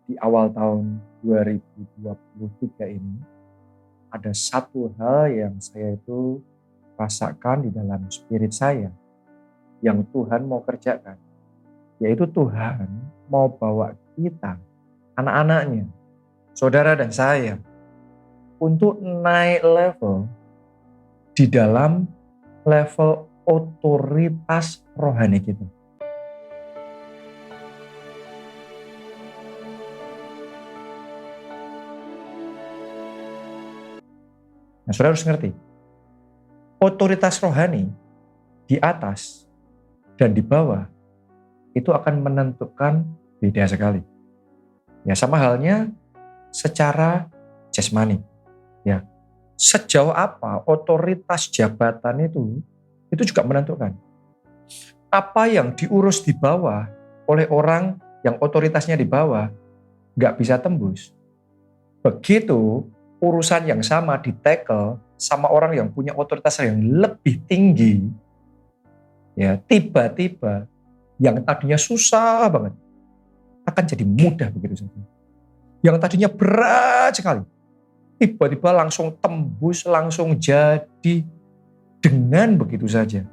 di awal tahun 2023 ini, ada satu hal yang saya itu rasakan di dalam spirit saya, yang Tuhan mau kerjakan. Yaitu Tuhan mau bawa kita, anak-anaknya, saudara dan saya, untuk naik level di dalam level otoritas rohani kita. Nah, saudara harus ngerti, otoritas rohani di atas dan di bawah itu akan menentukan beda sekali. Ya, sama halnya secara jasmani. Ya, sejauh apa otoritas jabatan itu juga menentukan. Apa yang diurus di bawah oleh orang yang otoritasnya di bawah nggak bisa tembus. Begitu urusan yang sama di-tackle sama orang yang punya otoritas yang lebih tinggi, ya tiba-tiba yang tadinya susah banget akan jadi mudah begitu saja. Yang tadinya berat sekali, tiba-tiba langsung tembus, langsung jadi dengan begitu saja.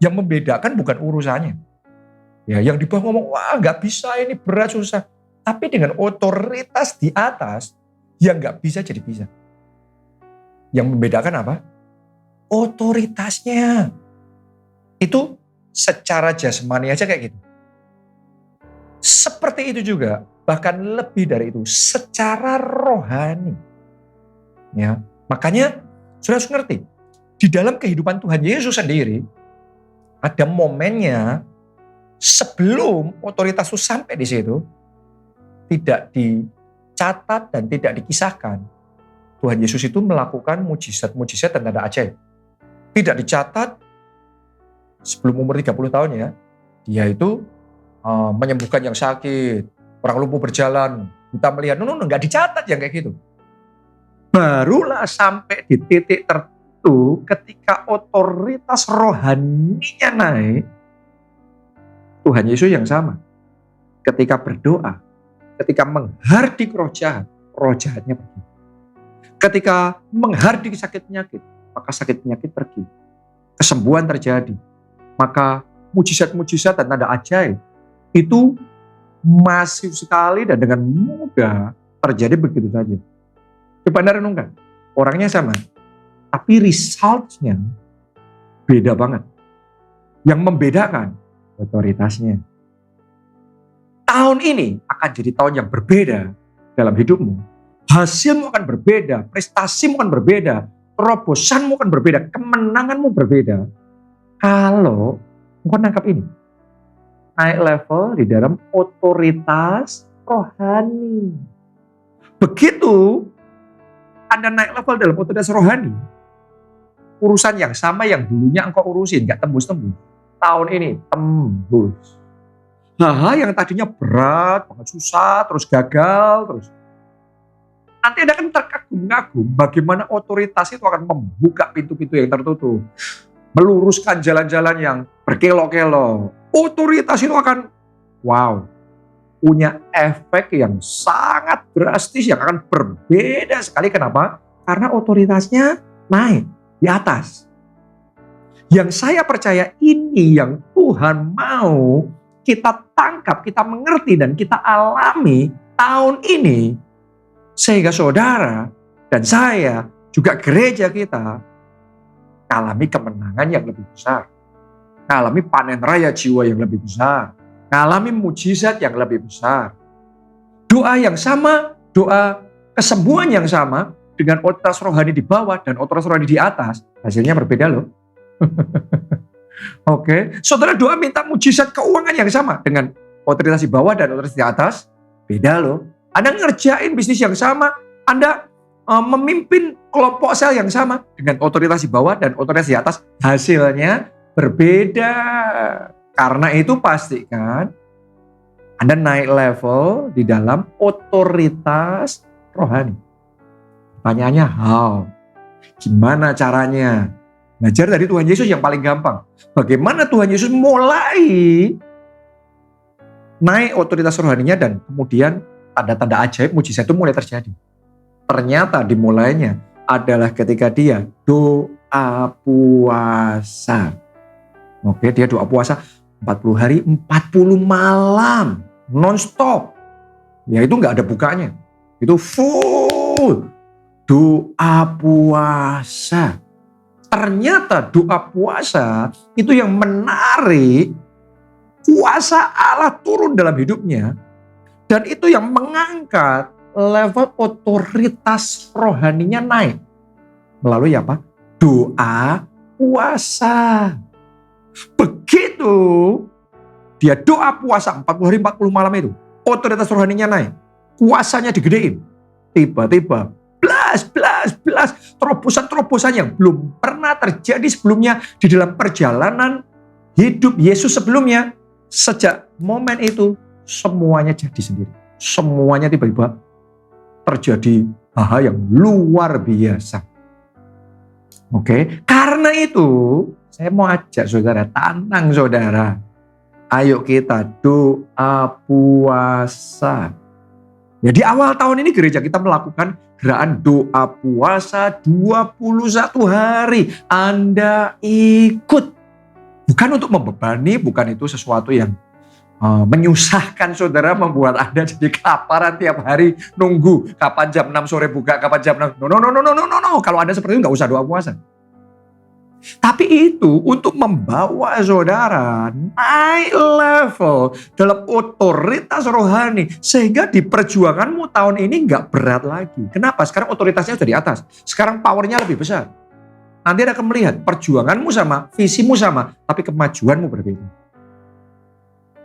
Yang membedakan bukan urusannya. Ya, yang di bawah ngomong, wah nggak bisa ini berat susah. Tapi dengan otoritas di atas, yang nggak bisa jadi bisa. Yang membedakan apa? Otoritasnya. Itu secara jasmani aja kayak gitu. Seperti itu juga, bahkan lebih dari itu, secara rohani. Ya, makanya sudah harus ngerti, di dalam kehidupan Tuhan Yesus sendiri, ada momennya sebelum otoritas itu sampai di situ, tidak dicatat dan tidak dikisahkan. Tuhan Yesus itu melakukan mujizat-mujizat dan tanda ajaib. Tidak dicatat sebelum umur 30 tahun ya. Dia itu menyembuhkan yang sakit, orang lumpuh berjalan, kita melihat, nggak dicatat yang kayak gitu. Barulah sampai di titik tertentu ketika otoritas rohaninya naik, Tuhan Yesus yang sama. Ketika berdoa, ketika menghardik roh jahatnya pergi. Ketika menghardik sakit penyakit, maka sakit penyakit pergi. Kesembuhan terjadi. Maka mujizat-mujizat dan tanda ajaib itu masif sekali dan dengan mudah terjadi begitu saja. Coba Anda renungkan, orangnya sama, tapi resultnya beda banget. Yang membedakan otoritasnya. Tahun ini akan jadi tahun yang berbeda dalam hidupmu. Hasilmu akan berbeda, prestasimu akan berbeda, terobosanmu akan berbeda, kemenanganmu berbeda. Kalau engkau nangkap ini, naik level di dalam otoritas rohani. Begitu Anda naik level dalam otoritas rohani, urusan yang sama yang dulunya engkau urusin, gak tembus-tembus. Tahun ini tembus. Hal-hal yang tadinya berat, banget susah, terus gagal, terus. Nanti Anda akan terkagum-kagum bagaimana otoritas itu akan membuka pintu-pintu yang tertutup. Meluruskan jalan-jalan yang berkelok-kelok. Otoritas itu akan, punya efek yang sangat drastis, yang akan berbeda sekali. Kenapa? Karena otoritasnya naik di atas. Yang saya percaya ini yang Tuhan mau kita tangkap, kita mengerti, dan kita alami tahun ini. Sehingga saudara dan saya, juga gereja kita, alami kemenangan yang lebih besar. Alami panen raya jiwa yang lebih besar. Alami mujizat yang lebih besar. Doa yang sama, doa kesembuhan yang sama, dengan otoritas rohani di bawah dan otoritas rohani di atas, hasilnya berbeda loh. Oke, saudara doa minta mujizat keuangan yang sama dengan otoritas di bawah dan otoritas di atas, beda loh. Anda ngerjain bisnis yang sama, Anda memimpin kelompok sel yang sama dengan otoritas di bawah dan otoritas di atas, hasilnya berbeda. Karena itu pastikan Anda naik level di dalam otoritas rohani. Pertanyaannya how? Gimana caranya? Belajar dari Tuhan Yesus yang paling gampang. Bagaimana Tuhan Yesus mulai naik otoritas rohaninya dan kemudian tanda-tanda ajaib mujizat itu mulai terjadi. Ternyata dimulainya adalah ketika dia doa puasa. Oke, dia doa puasa 40 hari, 40 malam, non-stop. Ya itu nggak ada bukanya. Itu full doa puasa. Ternyata doa puasa itu yang menarik kuasa Allah turun dalam hidupnya. Dan itu yang mengangkat level otoritas rohaninya naik. Melalui apa? Doa puasa. Begitu dia doa puasa 40 hari 40 malam itu, otoritas rohaninya naik. Kuasanya digedein. Tiba-tiba blas, terobosan-terobosan yang belum pernah terjadi sebelumnya di dalam perjalanan hidup Yesus sebelumnya. Sejak momen itu semuanya jadi sendiri. Semuanya tiba-tiba terjadi hal yang luar biasa. Oke, karena itu saya mau ajak saudara, tantang saudara. Ayo kita doa puasa. Ya, di awal tahun ini gereja kita melakukan gerakan doa puasa 21 hari. Anda ikut. Bukan untuk membebani, bukan itu sesuatu yang menyusahkan saudara, membuat Anda jadi kelaparan tiap hari nunggu kapan jam 6 sore buka, kapan jam 6. No. Kalau Anda seperti itu nggak usah doa puasa. Tapi itu untuk membawa saudara naik level dalam otoritas rohani. Sehingga di perjuanganmu tahun ini nggak berat lagi. Kenapa? Sekarang otoritasnya sudah di atas. Sekarang powernya lebih besar. Nanti Anda akan melihat perjuanganmu sama, visimu sama, tapi kemajuanmu berbeda.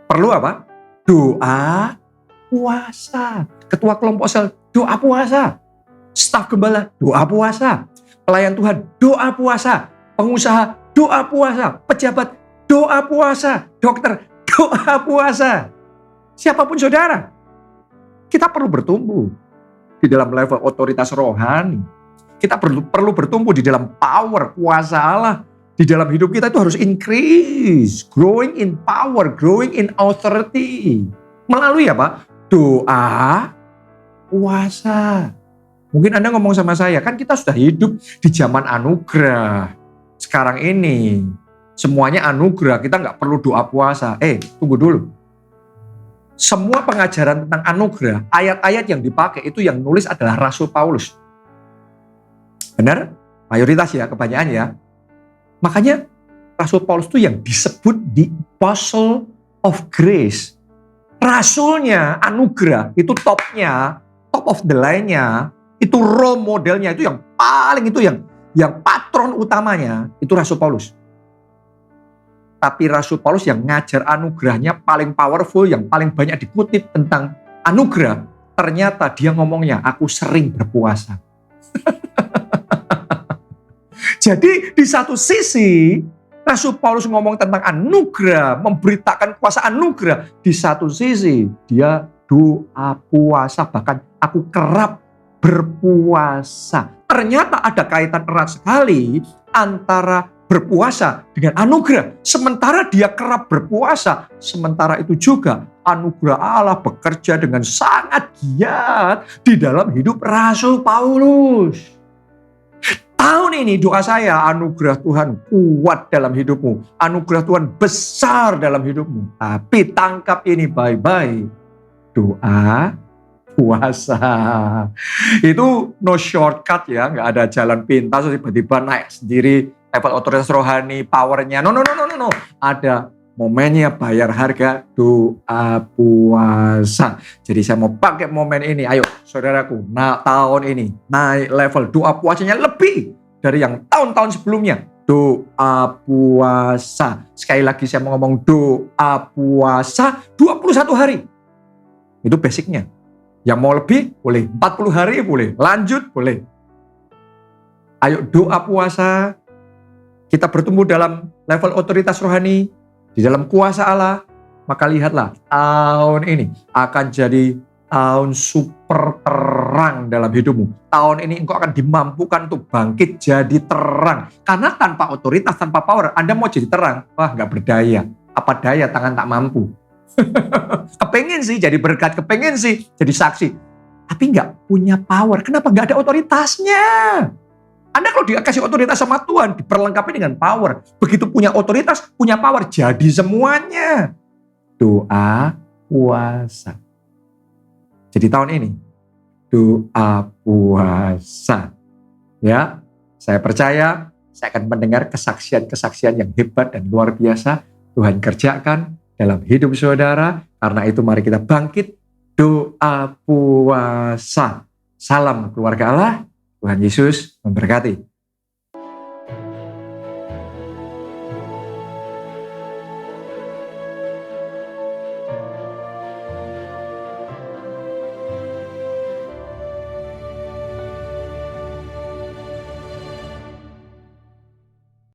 Perlu apa? Doa puasa. Ketua kelompok sel, doa puasa. Staf gembala, doa puasa. Pelayan Tuhan, doa puasa. Pengusaha, doa puasa. Pejabat, doa puasa. Dokter, doa puasa. Siapapun saudara, kita perlu bertumbuh di dalam level otoritas rohani. Kita perlu bertumbuh di dalam power kuasa Allah. Di dalam hidup kita itu harus increase. Growing in power, growing in authority. Melalui apa? Doa puasa. Mungkin Anda ngomong sama saya, kan kita sudah hidup di zaman anugerah. Sekarang ini semuanya anugerah, kita nggak perlu doa puasa. Tunggu dulu. Semua pengajaran tentang anugerah, ayat-ayat yang dipakai itu yang nulis adalah Rasul Paulus. Benar? Mayoritas ya, kebanyakan ya. Makanya Rasul Paulus itu yang disebut the Apostle of Grace. Rasulnya anugerah, itu topnya, top of the line-nya, itu role modelnya, itu yang paling, itu yang patron utamanya, itu Rasul Paulus. Tapi Rasul Paulus yang ngajar anugerahnya paling powerful, yang paling banyak dikutip tentang anugerah, ternyata dia ngomongnya, aku sering berpuasa. Jadi di satu sisi Rasul Paulus ngomong tentang anugerah, memberitakan kuasa anugerah. Di satu sisi dia doa puasa, bahkan aku kerap berpuasa. Ternyata ada kaitan erat sekali antara berpuasa dengan anugerah. Sementara dia kerap berpuasa, sementara itu juga anugerah Allah bekerja dengan sangat giat di dalam hidup Rasul Paulus. Tahun ini doa saya, anugerah Tuhan kuat dalam hidupmu. Anugerah Tuhan besar dalam hidupmu. Tapi tangkap ini baik-baik. Doa puasa. Itu no shortcut ya. Nggak ada jalan pintas tiba-tiba naik sendiri. Level otoritas rohani, powernya. No. Ada momennya, bayar harga, doa puasa. Jadi saya mau pakai momen ini. Ayo saudaraku, tahun ini naik level doa puasanya lebih dari yang tahun-tahun sebelumnya. Doa puasa. Sekali lagi saya mau ngomong doa puasa 21 hari. Itu basicnya. Yang mau lebih boleh, 40 hari boleh, lanjut boleh. Ayo doa puasa. Kita bertumbuh dalam level otoritas rohani, di dalam kuasa Allah, maka lihatlah tahun ini akan jadi tahun super terang dalam hidupmu. Tahun ini engkau akan dimampukan untuk bangkit jadi terang. Karena tanpa otoritas, tanpa power, Anda mau jadi terang, wah nggak berdaya. Apa daya tangan tak mampu. Kepengen sih jadi berkat, kepengen sih jadi saksi. Tapi nggak punya power. Kenapa? Nggak ada otoritasnya. Anda kalau dikasih otoritas sama Tuhan, diperlengkapi dengan power. Begitu punya otoritas, punya power, jadi semuanya. Doa, puasa. Jadi tahun ini, doa, puasa. Ya, saya percaya saya akan mendengar kesaksian-kesaksian yang hebat dan luar biasa Tuhan kerjakan dalam hidup saudara. Karena itu mari kita bangkit, doa, puasa. Salam keluarga Allah, Tuhan Yesus memberkati.